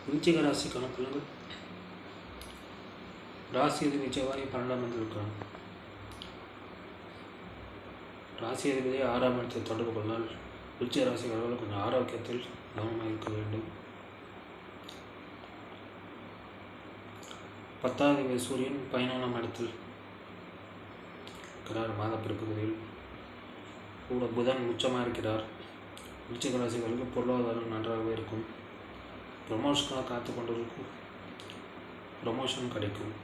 விருச்சிக ராசிக்கான பலன்கள். ராசி அதிபதி செவ்வாய் 12ஆம் இடத்தில் இருக்கிறார். ராசி அதிபதியை 6ஆம் இடத்தை தொடர்பு கொண்டால் விருச்சிக ராசிக்காரர்கள் கொஞ்சம் ஆரோக்கியத்தில் கவனமாக இருக்க வேண்டும். 10ஆம் அதிபதி சூரியன் 11ஆம் இடத்தில் இருக்கிறார். மாத பிறப்புகளில் கூட புதன் உச்சமாக இருக்கிறார். விருச்சிக ராசிகளுக்கு பொருளாதாரம் நன்றாகவே இருக்கும். ப்ரமோஷனாக காத்து கொண்டிருக்கும். ப்ரமோஷன் கிடைக்கும்.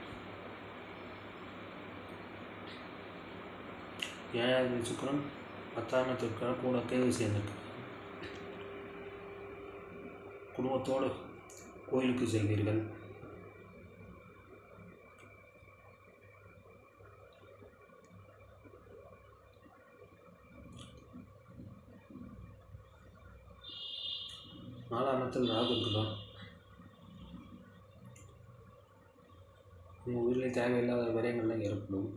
7ஆவது சுக்கிரன் 10ஆம் இடத்திற்கு கூட கேது சேர்ந்திருக்கிறார். குடும்பத்தோடு கோயிலுக்கு செல்வீர்கள். நாலாம் இடத்தில் ராகு இருக்கிறார். உங்கள் வீட்டில் தேவையில்லாத விரயங்கள்லாம் ஏற்படும்.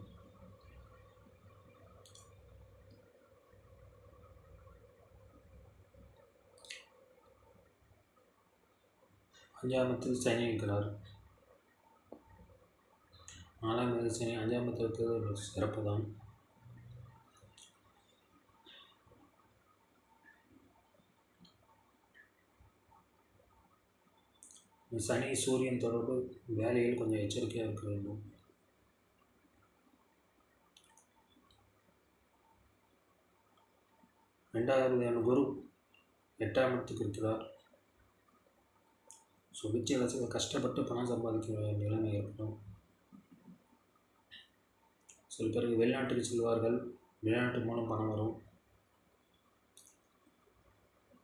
அஞ்சாம் இடத்தில் சனி இருக்கிறார். 4ஆம் இடத்தில் சனி 5ஆம் இடத்தில் இருக்கிறது சிறப்பு தான். சனி சூரியன் தொடர்பு வேலையில் கொஞ்சம் எச்சரிக்கையாக இருக்க வேண்டும். ரெண்டாவது குரு 8ஆம் இடத்துக்கு இருக்கிறார். ஸோ விருச்சிக ராசியில் கஷ்டப்பட்டு பணம் சம்பாதிக்கிற நிலைமை ஏற்படும். சில பேருக்கு வெளிநாட்டுக்கு செல்வார்கள். வெளிநாட்டு மூலம் பணம் வரும்.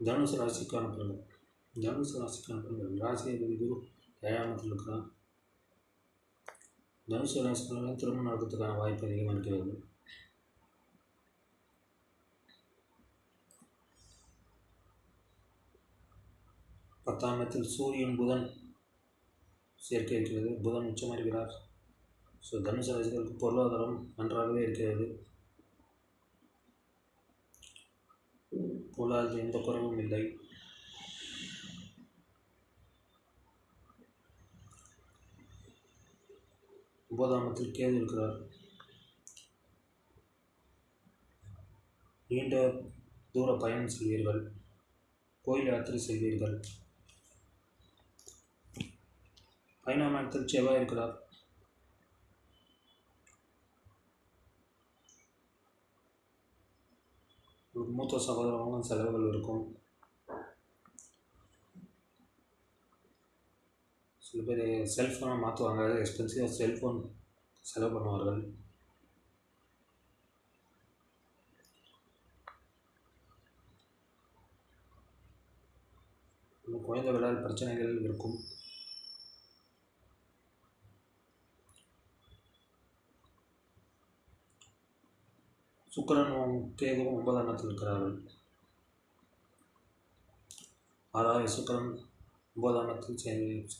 தனுசு ராசிக்கான பலன்கள். தனுசு ராசிக்கான பலன்கள். ராசி அதிபதி குரு 7ஆம் இடத்தில் இருக்கிறார். தனுசு ராசிக்கான திருமணம் நடக்கிறதுக்கான வாய்ப்பு அதிகமாக இருக்கிறது. பத்தாம் இடத்தில் சூரியன் புதன் சேர்க்கை இருக்கிறது. புதன் உச்சமாக இருக்கிறார். ஸோ தனுசு ராசிகளுக்கு பொருளாதாரம் நன்றாகவே இருக்கிறது. பொருளாதாரத்தில் எந்த குறைவும் இல்லை. ஒன்பதாம் இடத்தில் கேது இருக்கிறார். நீண்ட தூர பயணம் செல்வீர்கள். கோயில் யாத்திரை செல்வீர்கள். 15ஆம் இடத்தில் செவ்வாய் இருக்கிறார். ஒரு மூத்த சகோதரங்களும் செலவுகள் இருக்கும். சில பேர் செல்ஃபோனை மாற்றுவாங்க. எக்ஸ்பென்சிவாக செல்ஃபோன் செலவு பண்ணுவார்கள். குழந்தைகளால் பிரச்சனைகள் இருக்கும். சுக்கிரனும் கேதுவும் 9ஆம் இடத்தில் இருக்கிறார்கள். 6ஆவது சுக்கிரன் 9ஆம் இடத்தில்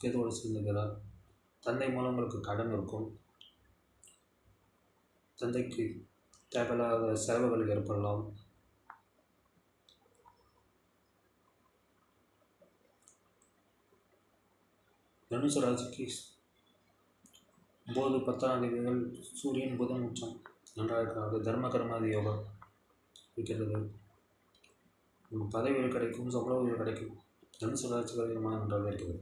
கேதுவோடு சேர்ந்திருக்கிறார். தந்தை மூலம் உங்களுக்கு கடன் இருக்கும். தந்தைக்கு தேவையில்லாத செலவுகள் ஏற்படலாம். தனுசு ராசிக்கு 9, 10ஆம் தேதிகள் சூரியன் புதன் உச்சம் நன்றாக இருக்கிறது. தர்ம கர்மாதி யோகம் இருக்கிறது. உங்களுக்கு பதவிகள் கிடைக்கும். சம்பள உயர்வு கிடைக்கும். தனுசு ராசிகள் நன்றாக இருக்கிறது.